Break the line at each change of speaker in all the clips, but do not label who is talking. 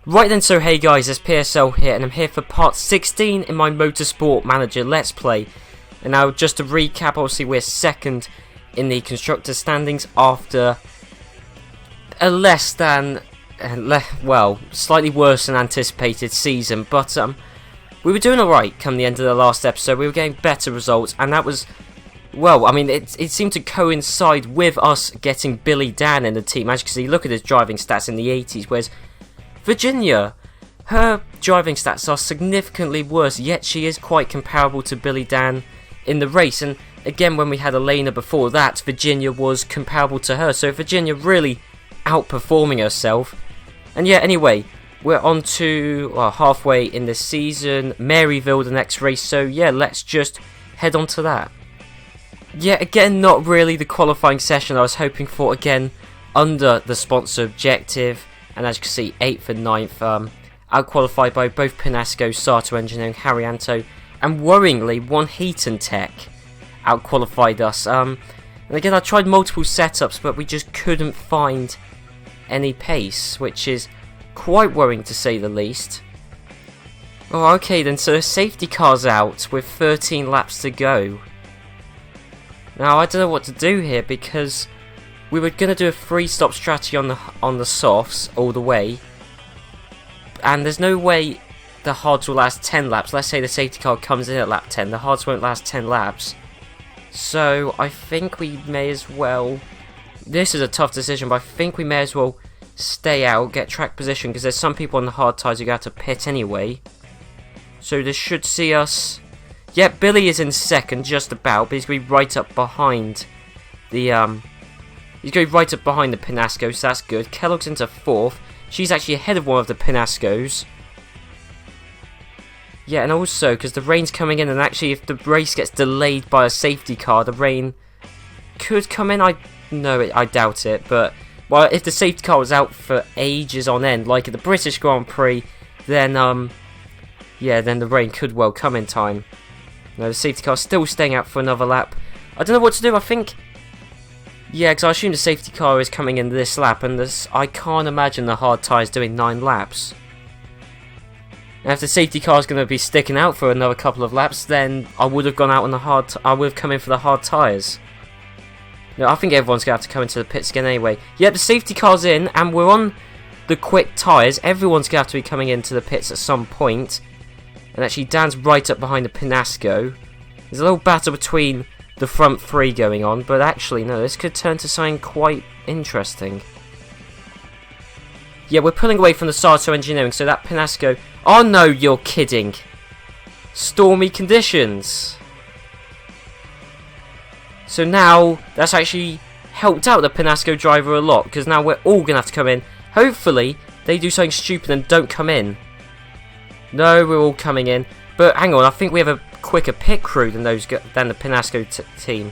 Right then, so hey guys, it's PSL here, and I'm here for part 16 in my Motorsport Manager Let's Play. And now, just to recap, obviously we're second in the constructor standings after a slightly worse than anticipated season. But we were doing alright come the end of the last episode. We were getting better results, and that was, well, I mean, it seemed to coincide with us getting Billy Dan in the team. As you can see, look at his driving stats in the 80s, whereas Virginia, her driving stats are significantly worse, yet she is quite comparable to Billy Dan in the race. And again, when we had Elena before that, Virginia was comparable to her. So Virginia really outperforming herself. And yeah, anyway, we're on to halfway in this season. Maryville, the next race. So yeah, let's just head on to that. Yeah, again, not really the qualifying session I was hoping for. Again, under the sponsor objective. And as you can see, 8th and 9th, out-qualified by both Pinasco, Sato Engineering, Harrianto, and worryingly, one Heaton Tech out-qualified us. And again, I tried multiple setups, but we just couldn't find any pace, which is quite worrying to say the least. Oh, okay then, so the safety car's out with 13 laps to go. Now, I don't know what to do here, because we were going to do a 3-stop strategy on the softs all the way, and there's no way the hards will last 10 laps. Let's say the safety car comes in at lap 10, the hards won't last 10 laps. So I think we may as well, this is a tough decision, but I think we may as well stay out, get track position, because there's some people on the hard tyres who have to pit anyway. So this should see us, yeah, Billy is in second just about, but he's going to be right up behind the he's going right up behind the Pinasco, so that's good. Kellogg's into 4th. She's actually ahead of one of the Pinascos. Yeah, and also, because the rain's coming in, and actually if the race gets delayed by a safety car, the rain could come in. I doubt it, but well, if the safety car was out for ages on end, like at the British Grand Prix, then then the rain could well come in time. No, the safety car's still staying out for another lap. I don't know what to do. I think, yeah, because I assume the safety car is coming in this lap, and I can't imagine the hard tyres doing 9 laps. Now, if the safety car is going to be sticking out for another couple of laps, then I would have gone out on the I would have come in for the hard tyres. No, I think everyone's going to have to come into the pits again anyway. Yeah, the safety car's in, and we're on the quick tyres. Everyone's going to have to be coming into the pits at some point. And actually, Dan's right up behind the Pinasco. There's a little battle between the front 3 going on, but actually no, this could turn to something quite interesting. Yeah, we're pulling away from the Sato Engineering, so that Pinasco, oh no, you're kidding, stormy conditions. So now that's actually helped out the Pinasco driver a lot, because now we're all gonna have to come in. Hopefully they do something stupid and don't come in. No, we're all coming in, but hang on, I think we have a quicker pit crew than the Pinasco team.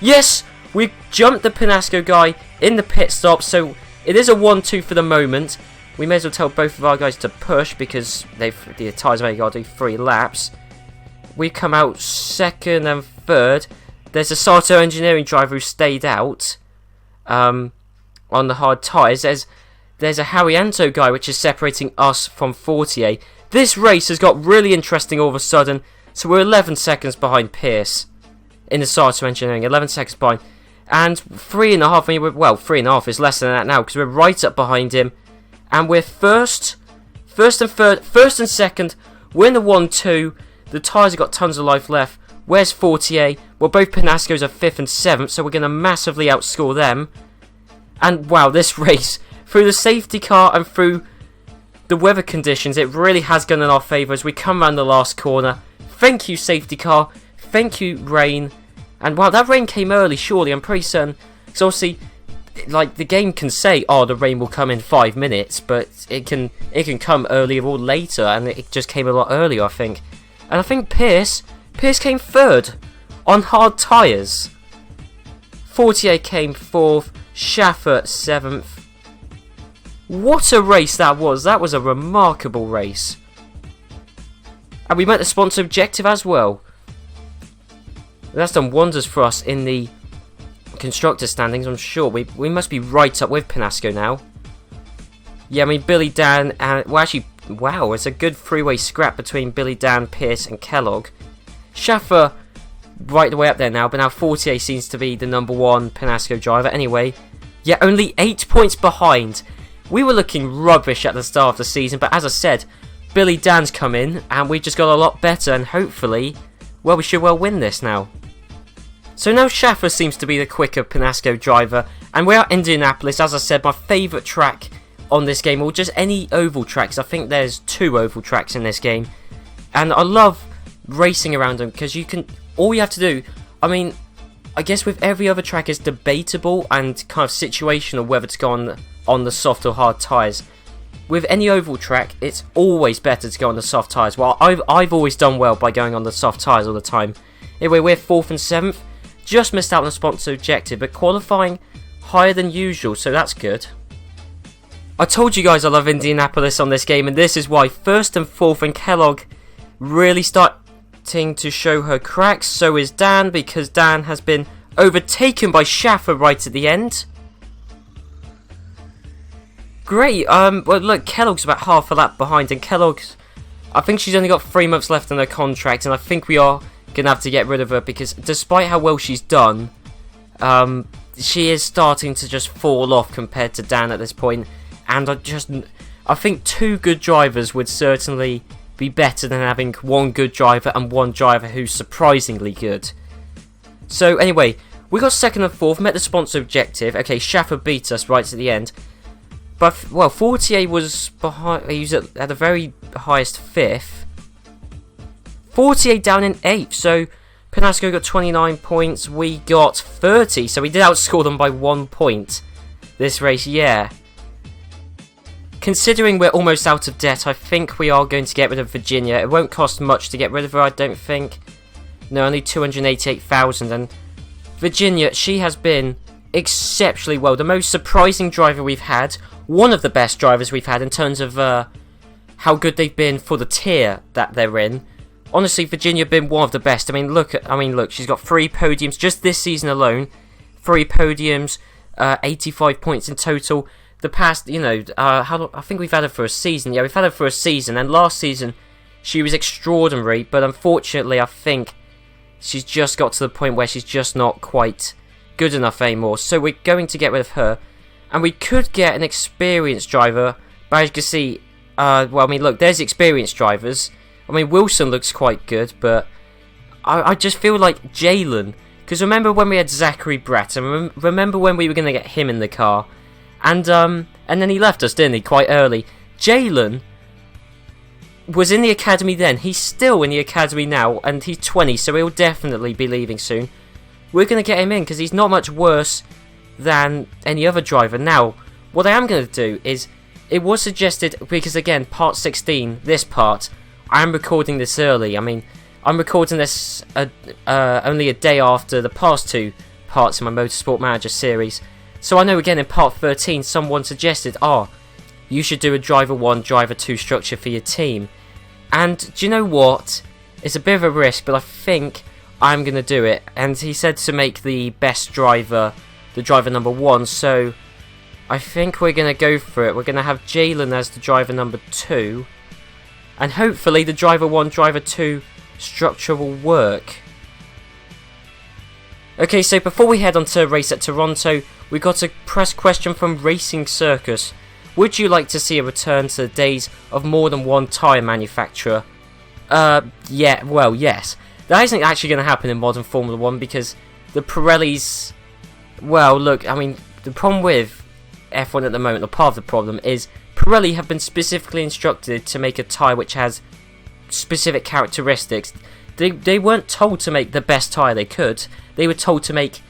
Yes, we jumped the Pinasco guy in the pit stop, so it is a 1-2 for the moment. We may as well tell both of our guys to push, because the tyres have only got to do 3 laps. We come out 2nd and 3rd. There's a Sato Engineering driver who stayed out on the hard tyres. There's a Harrianto guy which is separating us from 40A. This race has got really interesting all of a sudden. So we're 11 seconds behind Pierce in the Sato Engineering, 11 seconds behind, and 3.5. I mean, well, 3.5 is less than that now, because we're right up behind him, and we're first and 3rd, 1st and 2nd. We're in the 1-2. The tyres have got tons of life left. Where's 40A? Well, both Pinascos are 5th and 7th, so we're going to massively outscore them. And wow, this race, through the safety car and through the weather conditions, it really has gone in our favour as we come around the last corner. Thank you, safety car. Thank you, rain. And wow, that rain came early, surely. I'm pretty certain. Because obviously, like, the game can say, oh, the rain will come in 5 minutes, but it can come earlier or later, and it just came a lot earlier, I think. And I think Pierce came 3rd on hard tyres. 48 came 4th. Schaffer 7th. What a race that was. That was a remarkable race. And we met the sponsor objective as well. That's done wonders for us in the constructor standings, I'm sure. We must be right up with Pinasco now. Yeah, I mean, Billy, Dan, and... Well, actually, wow, it's a good three-way scrap between Billy, Dan, Pierce, and Kellogg. Schaffer, right the way up there now, but now Fortier seems to be the #1 Penasco driver. Anyway, yeah, only 8 points behind. We were looking rubbish at the start of the season, but as I said, Billy, Dan's come in, and we just got a lot better, and hopefully, well, we should well win this now. So now Schaffer seems to be the quicker Penasco driver, and we're at Indianapolis. As I said, my favourite track on this game, or just any oval tracks. I think there's 2 oval tracks in this game, and I love racing around them because all you have to do, I mean, I guess with every other track it's debatable and kind of situational whether to go on the soft or hard tyres. With any oval track, it's always better to go on the soft tyres. Well, I've always done well by going on the soft tyres all the time. Anyway, we're 4th and 7th, just missed out on the sponsor objective, but qualifying higher than usual, so that's good. I told you guys I love Indianapolis on this game, and this is why 1st and 4th, and Kellogg really starting to show her cracks. So is Dan, because Dan has been overtaken by Schaffer right at the end. Great. Well, look, Kellogg's about half a lap behind, and Kellogg's, I think she's only got 3 months left on her contract, and I think we are going to have to get rid of her because despite how well she's done, she is starting to just fall off compared to Dan at this point. And I think 2 good drivers would certainly be better than having 1 good driver and 1 driver who's surprisingly good. So anyway, we got 2nd and 4th, met the sponsor objective. Okay, Schaffer beat us right at the end. But, well, Fortier was behind, he was at the very highest 5th. Fortier down in 8th, so Penasco got 29 points, we got 30, so we did outscore them by 1 point this race, yeah. Considering we're almost out of debt, I think we are going to get rid of Virginia. It won't cost much to get rid of her, I don't think. No, only 288,000. And Virginia, she has been exceptionally well. The most surprising driver we've had. One of the best drivers we've had in terms of how good they've been for the tier that they're in. Honestly, Virginia have been one of the best. I mean, look, she's got 3 podiums just this season alone. 3 podiums, 85 points in total. The past, I think we've had her for a season. Yeah, we've had her for a season, and last season she was extraordinary, but unfortunately I think she's just got to the point where she's just not quite good enough anymore. So we're going to get rid of her, and we could get an experienced driver, but as you can see, look, there's experienced drivers. I mean, Wilson looks quite good, but I just feel like Jalen, because remember when we had Zachary Brett, and remember when we were going to get him in the car? And then he left us, didn't he, quite early. Jalen was in the academy then. He's still in the academy now, and he's 20, so he'll definitely be leaving soon. We're going to get him in, because he's not much worse than any other driver. Now, what I am going to do is, it was suggested, because again, part 16, this part, I am recording this early. I mean, I'm recording this only a day after the past 2 parts of my Motorsport Manager series. So I know again in part 13 someone suggested, you should do a driver 1, driver 2 structure for your team. And do you know what? It's a bit of a risk, but I think I'm going to do it. And he said to make the best driver the driver #1, so I think we're going to go for it. We're going to have Jalen as the driver #2. And hopefully the driver 1, driver 2 structure will work. Okay, so before we head on to race at Toronto, we got a press question from Racing Circus. Would you like to see a return to the days of more than 1 tyre manufacturer? Yeah, well, yes. That isn't actually going to happen in modern Formula 1 because the Pirellis... Well, look, I mean, the problem with F1 at the moment, or part of the problem, is Pirelli have been specifically instructed to make a tyre which has specific characteristics. They weren't told to make the best tyre they could. They were told to make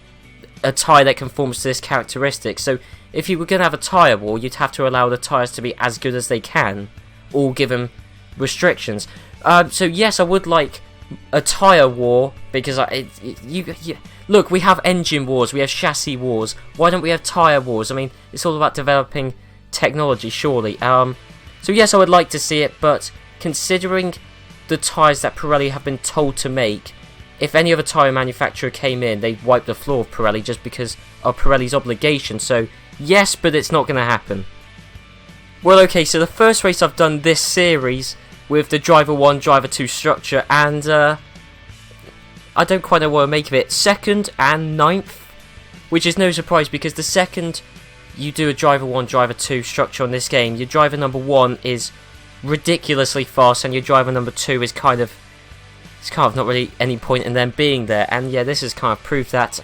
a tyre that conforms to this characteristic. So if you were going to have a tyre war, you'd have to allow the tyres to be as good as they can, or give them restrictions. So yes, I would like a tyre war, because look, we have engine wars, we have chassis wars. Why don't we have tyre wars? I mean, it's all about developing technology, surely. So yes, I would like to see it, but considering the tyres that Pirelli have been told to make, if any other tyre manufacturer came in, they'd wipe the floor of Pirelli just because of Pirelli's obligation. So yes, but it's not going to happen. Well, okay, so the first race I've done this series with the driver 1, driver 2 structure, and I don't quite know what to make of it. Second and 9th, which is no surprise because the second you do a driver 1, driver 2 structure on this game, your driver number 1 is ridiculously fast, and your driver number 2 is kind of not really any point in them being there. And yeah, this has kind of proved that.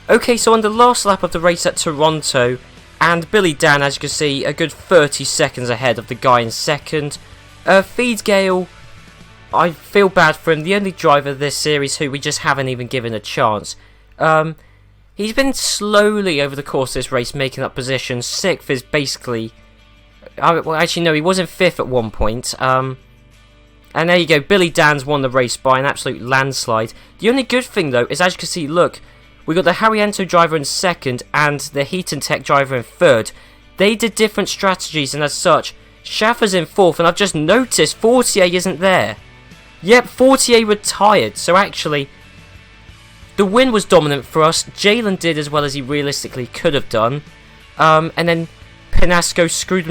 Okay, so on the last lap of the race at Toronto, and Billy Dan, as you can see, a good 30 seconds ahead of the guy in second. Feedgale, I feel bad for him, the only driver this series who we just haven't even given a chance. He's been slowly over the course of this race making up positions. 6th is basically... well, actually no, he was in 5th at one point. And there you go, Billy Dan's won the race by an absolute landslide. The only good thing though is, as you can see, look, we got the Harriento driver in 2nd and the Heaton Tech driver in 3rd. They did different strategies, and as such, Schaffer's in 4th, and I've just noticed Fortier isn't there. Yep, Fortier retired, so actually, the win was dominant for us. Jalen did as well as he realistically could have done. And then Penasco screwed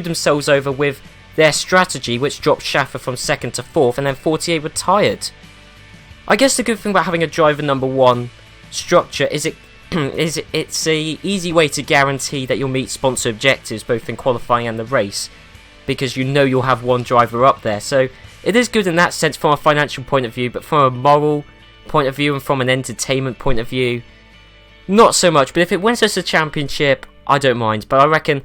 themselves over with their strategy, which dropped Schaffer from 2nd to 4th, and then Fortier retired. I guess the good thing about having a driver number 1 structure is it's a easy way to guarantee that you'll meet sponsor objectives both in qualifying and the race, because you know you'll have one driver up there. So it is good in that sense from a financial point of view, but from a moral point of view and from an entertainment point of view, not so much. But if it wins us a championship, I don't mind. But I reckon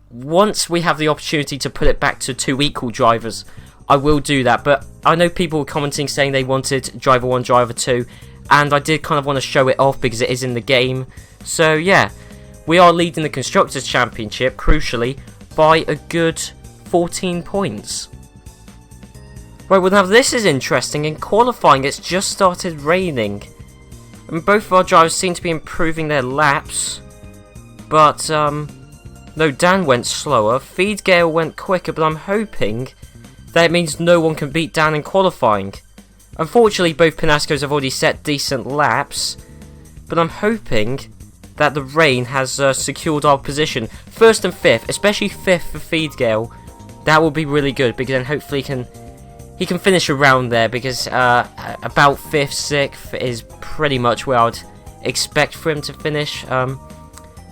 once we have the opportunity to put it back to 2 equal drivers, I will do that. But I know people were commenting saying they wanted driver 1, driver 2, and I did kind of want to show it off because it is in the game. So yeah, we are leading the Constructors' Championship, crucially, by a good 14 points. Right, well now this is interesting. In qualifying, it's just started raining, and both of our drivers seem to be improving their laps. But no, Dan went slower, Feedgale went quicker, but I'm hoping that it means no one can beat Dan in qualifying. Unfortunately, both Penascos have already set decent laps, but I'm hoping that the rain has secured our position. 1st and 5th, especially 5th for Feedgale. That will be really good, because then hopefully he can finish around there, because about 5th, 6th is pretty much where I'd expect for him to finish,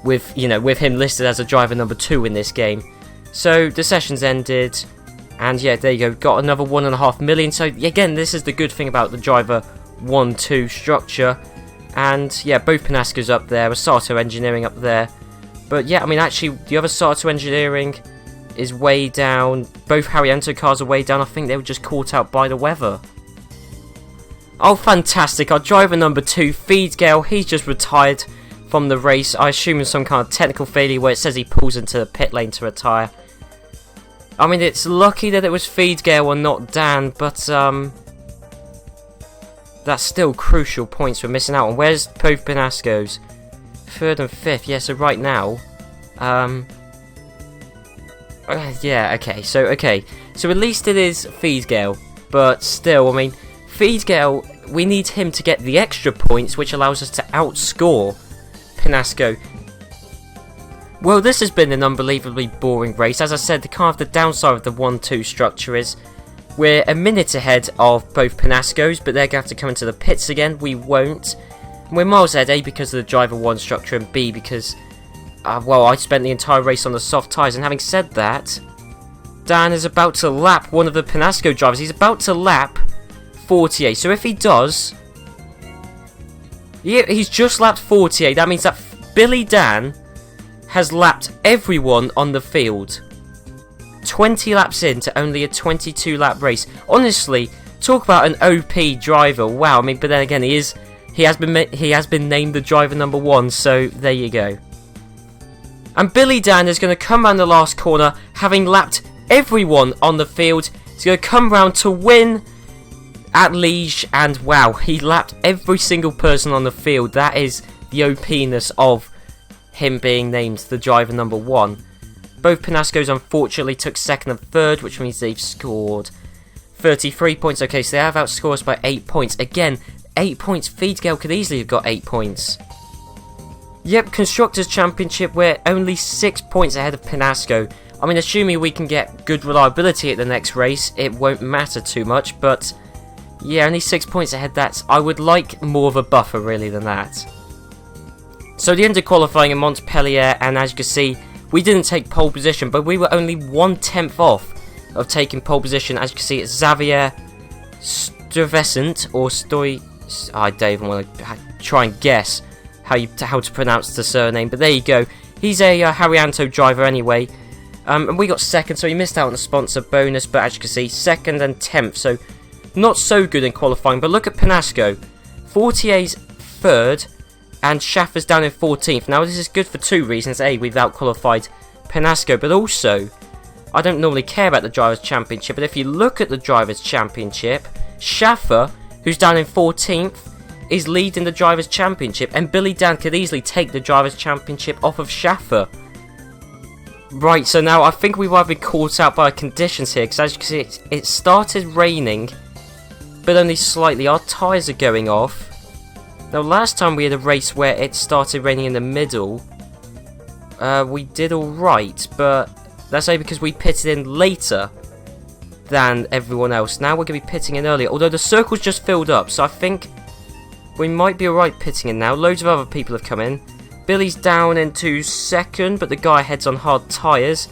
with him listed as a driver number 2 in this game. So the session's ended. And yeah, there you go, got another 1.5 million. So again, this is the good thing about the driver 1-2 structure. And yeah, both Penascos up there, Sato Engineering up there. But yeah, I mean, actually, the other Sato Engineering is way down. Both Harriento cars are way down. I think they were just caught out by the weather. Oh, fantastic. Our driver number 2, Feedgale, he's just retired from the race. I assume in some kind of technical failure where it says he pulls into the pit lane to retire. I mean, it's lucky that it was Feedgale and not Dan, but that's still crucial points we're missing out on. Where's both Penascos? 3rd and 5th, yeah, so right now, yeah, okay, so at least it is Feedgale, but still, I mean, Feedgale, we need him to get the extra points, which allows us to outscore Penasco. Well, this has been an unbelievably boring race. As I said, the downside of the 1-2 structure is we're a minute ahead of both Penascos, but they're going to have to come into the pits again. We won't. And we're miles ahead, A, because of the driver 1 structure, and B, because, well, I spent the entire race on the soft tyres. And having said that, Dan is about to lap one of the Penasco drivers. He's about to lap Fortier. So if he does, yeah, he's just lapped Fortier. That means that Billy Dan has lapped everyone on the field. 20 laps into only a 22 lap race. Honestly, talk about an OP driver. Wow, I mean, but then again, he has been named the driver number 1, so there you go. And Billy Dan is going to come around the last corner, having lapped everyone on the field. He's going to come round to win at Liège, and wow, he lapped every single person on the field. That is the OP-ness of him being named the driver number 1. Both Penascos unfortunately took 2nd and 3rd, which means they've scored 33 points. Okay, so they have outscored us by 8 points. Again, 8 points. Feedgale could easily have got 8 points. Yep, Constructors' Championship, we're only 6 points ahead of Penasco. I mean, assuming we can get good reliability at the next race, it won't matter too much, but yeah, only 6 points ahead. I would like more of a buffer, really, than that. So the end of qualifying in Montpellier, and as you can see, we didn't take pole position, but we were only 1/10 off of taking pole position. As you can see, it's Xavier Stuyvesant, or I don't even want to try and guess how to pronounce the surname, but there you go. He's a Harrianto driver anyway, and we got second, so he missed out on the sponsor bonus, but as you can see, second and 10th, so not so good in qualifying. But look at Penasco, Fortier's third, and Schaffer's down in 14th. Now this is good for two reasons. A, we've out-qualified Penasco, but also, I don't normally care about the Drivers' Championship, but if you look at the Drivers' Championship, Schaffer, who's down in 14th, is leading the Drivers' Championship, and Billy Dan could easily take the Drivers' Championship off of Schaffer. Right, so now I think we might be caught out by conditions here, because as you can see, it started raining, but only slightly. Our tyres are going off. Now, last time we had a race where it started raining in the middle, we did alright, but that's only because we pitted in later than everyone else. Now we're going to be pitting in earlier, although the circle's just filled up, so I think we might be alright pitting in now. Loads of other people have come in. Billy's down into second, but the guy heads on hard tyres.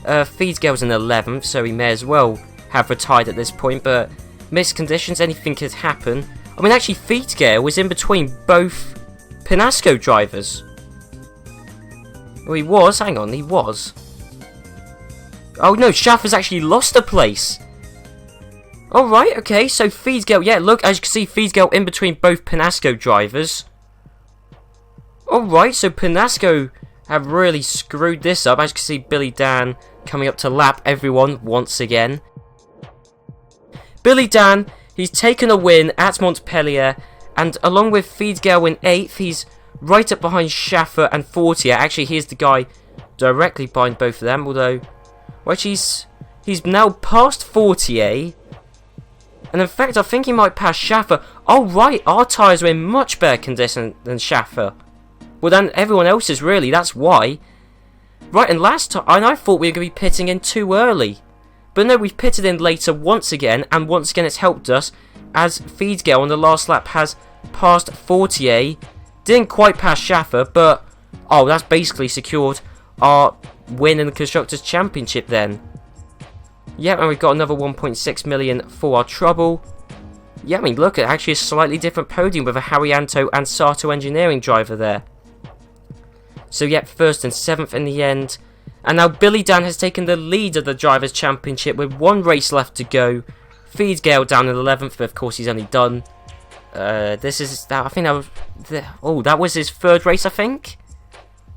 Feedsgale's in 11th, so he may as well have retired at this point, but missed conditions, anything could happen. I mean, actually, Feedsgale was in between both Penasco drivers. Oh, he was? Hang on, he was. Oh no, Schaffer's actually lost a place. Alright, okay, so Feedsgale, yeah, look, as you can see, Feedsgale in between both Penasco drivers. Alright, so Penasco have really screwed this up. As you can see, Billy Dan coming up to lap everyone once again. Billy Dan, he's taken a win at Montpellier, and along with Feedsgale in 8th, he's right up behind Schaffer and Fortier. Actually, here's the guy directly behind both of them, although, well, he's now past Fortier. And in fact, I think he might pass Schaffer. Oh, right, our tyres are in much better condition than Schaffer. Well, than everyone else's, really, that's why. Right, and last time, I thought we were going to be pitting in too early. But no, we've pitted in later once again, and once again it's helped us, as Feedsgale on the last lap has passed Fortier. Didn't quite pass Schaffer, but, oh, that's basically secured our win in the Constructors' Championship then. Yeah, and we've got another 1.6 million for our trouble. Yeah, I mean, look, at actually a slightly different podium with a Harrianto and Sato Engineering driver there. So, yeah, 1st and 7th in the end. And now Billy Dan has taken the lead of the Drivers' Championship with one race left to go. Feedsgale down in 11th, but of course he's only done. I think that was his 3rd race, I think?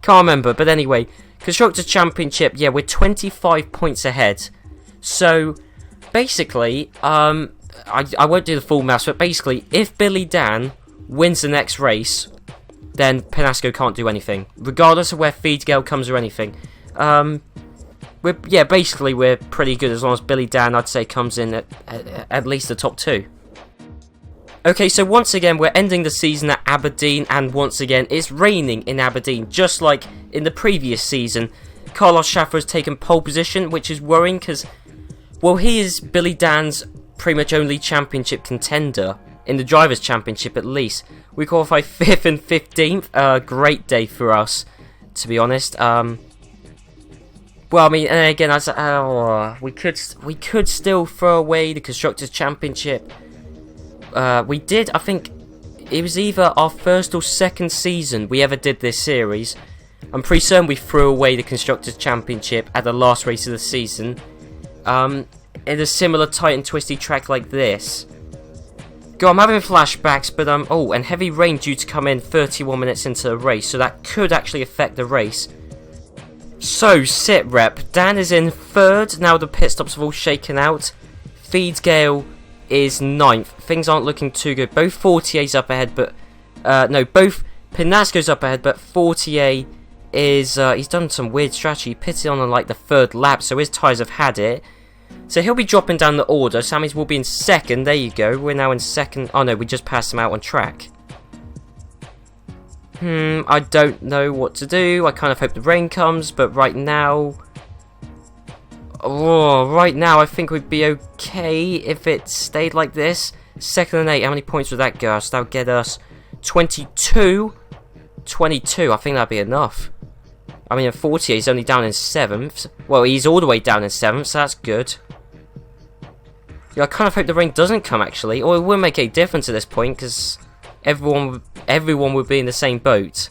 Can't remember, but anyway. Constructors' Championship, yeah, we're 25 points ahead. So, basically, I won't do the full maths, but basically, if Billy Dan wins the next race, then Penasco can't do anything, regardless of where Feedsgale comes or anything. Basically, we're pretty good as long as Billy Dan, I'd say, comes in at least the top 2. Okay, so once again, we're ending the season at Aberdeen, and once again, it's raining in Aberdeen, just like in the previous season. Carlos Schaffer has taken pole position, which is worrying because, well, he is Billy Dan's pretty much only championship contender, in the Drivers' Championship at least. We qualify 5th and 15th, a great day for us, to be honest. Well, I mean, and again, we could still throw away the Constructors' Championship. We did, I think, it was either our 1st or 2nd season we ever did this series. I'm pretty certain we threw away the Constructors' Championship at the last race of the season. In a similar tight and twisty track like this. God, I'm having flashbacks, but oh, and heavy rain due to come in 31 minutes into the race, so that could actually affect the race. So, sit rep, Dan is in 3rd, now the pit stops have all shaken out. Feedsgale is 9th, things aren't looking too good. Both Fortier's up ahead, but, both Penasco's up ahead, but Fortier is, he's done some weird strategy, pitted on like the 3rd lap, so his tyres have had it. So he'll be dropping down the order. Sammy's will be in 2nd. There you go. We're now in 2nd. Oh no, we just passed him out on track. I don't know what to do. I kind of hope the rain comes, but right now... Oh, right now I think we'd be okay if it stayed like this. 2nd and 8, how many points would that get us? That would get us 22. 22, I think that'd be enough. I mean, at 48, he's only down in 7th. Well, he's all the way down in 7th, so that's good. Yeah, I kind of hope the rain doesn't come, actually. Or it wouldn't make any difference at this point, because everyone would be in the same boat.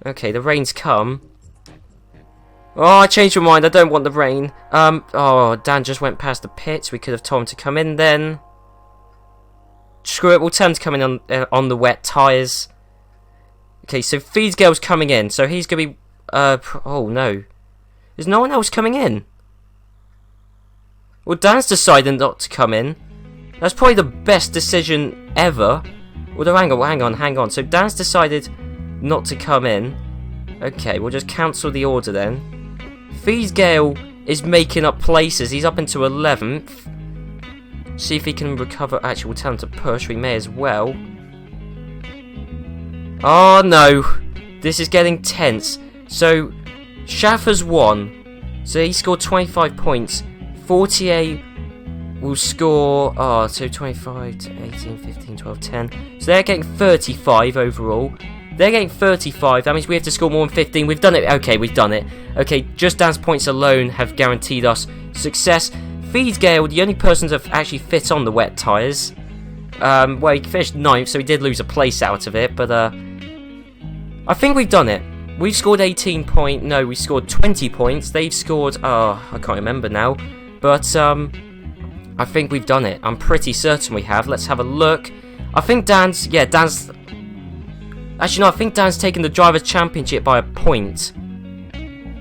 Okay, the rain's come. Oh, I changed my mind. I don't want the rain. Oh, Dan just went past the pits. We could have told him to come in then. Screw it. We'll tell him to come in on the wet tyres. Okay, so Feedsgale's coming in. So he's going to be... oh, no. There's no one else coming in. Well, Dan's decided not to come in. That's probably the best decision ever. Although, hang on. So Dan's decided not to come in. Okay, we'll just cancel the order then. Feedsgale is making up places. He's up into 11th. See if he can recover. Actually, we'll tell him to push. We may as well. Oh, no. This is getting tense. So, Schaffer's won. So, he scored 25 points. 48 will score... Oh, so 25 to 18, 15, 12, 10. So, they're getting 35 overall. They're getting 35. That means we have to score more than 15. We've done it. Okay, we've done it. Okay, just Dan's points alone have guaranteed us success. Feedsgale, the only person to have actually fit on the wet tyres. Well, he finished 9th, so he did lose a place out of it. But, I think we've done it. We've scored 18 points. No, we scored 20 points. They've scored... Oh, I can't remember now. But, I think we've done it. I'm pretty certain we have. Let's have a look. I think Dan's... Yeah, Dan's... Actually, no, I think Dan's taken the Drivers' Championship by a point.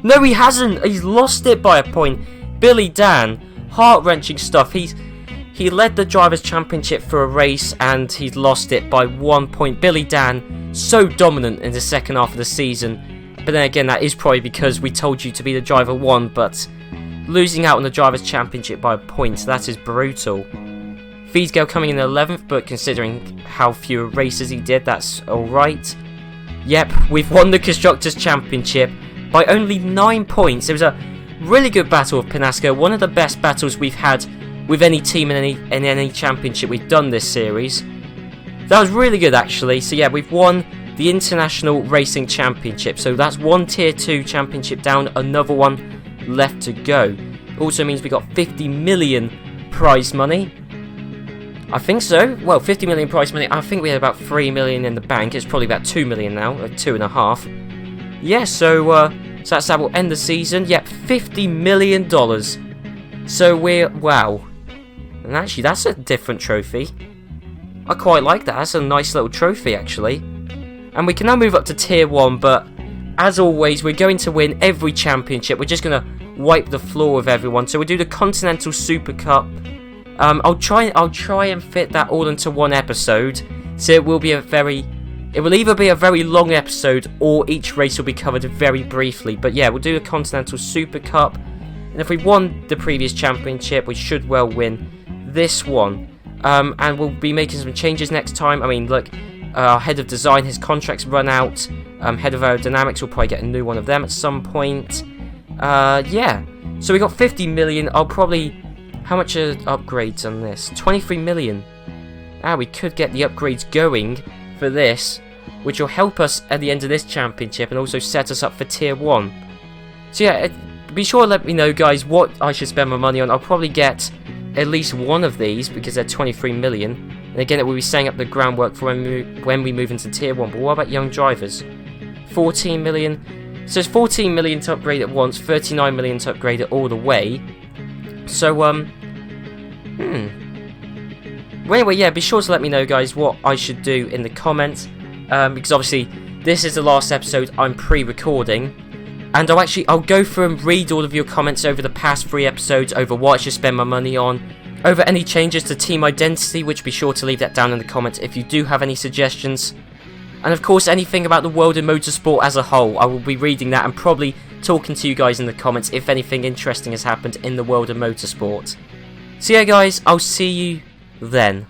No, he hasn't. He's lost it by a point. Billy Dan, heart-wrenching stuff. He led the Drivers' Championship for a race, and he's lost it by 1 point. Billy Dan, so dominant in the second half of the season. But then again, that is probably because we told you to be the driver 1, but losing out on the Drivers' Championship by a point, that is brutal. Feedsgale coming in 11th, but considering how few races he did, that's alright. Yep, we've won the Constructors' Championship by only 9 points. It was a really good battle with Penasco, one of the best battles we've had with any team in any championship we've done this series. That was really good, actually. So yeah, we've won the International Racing Championship. So that's one Tier 2 championship down, another one left to go. Also means we got 50 million prize money. I think so. Well, 50 million prize money. I think we had about 3 million in the bank. It's probably about 2 million now, like 2.5. Yeah, so that's how we'll end the season. Yep, $50 million. So we're... Wow. And actually, that's a different trophy. I quite like that. That's a nice little trophy, actually. And we can now move up to Tier 1, but as always, we're going to win every championship. We're just going to wipe the floor with everyone. So we'll do the Continental Super Cup. I'll try and fit that all into one episode. So it will either be a very long episode, or each race will be covered very briefly. But yeah, we'll do the Continental Super Cup. And if we won the previous championship, we should well win this one. And we'll be making some changes next time. I mean, look, our head of design, his contract's run out. Head of aerodynamics, we'll probably get a new one of them at some point. Yeah. So we got 50 million. I'll probably... How much are upgrades on this? 23 million. We could get the upgrades going for this, which will help us at the end of this championship and also set us up for Tier 1. So yeah, be sure to let me know, guys, what I should spend my money on. I'll probably get at least one of these because they're 23 million. And again, it will be setting up the groundwork for when we move into Tier 1. But what about young drivers? 14 million. So it's 14 million to upgrade at once, 39 million to upgrade it all the way. So, well, anyway, yeah, be sure to let me know, guys, what I should do in the comments, because obviously, this is the last episode I'm pre-recording, and I'll go through and read all of your comments over the past 3 episodes, over what I should spend my money on, over any changes to team identity, which be sure to leave that down in the comments if you do have any suggestions, and of course, anything about the world of motorsport as a whole. I will be reading that and probably talking to you guys in the comments if anything interesting has happened in the world of motorsport. So yeah, guys, I'll see you then.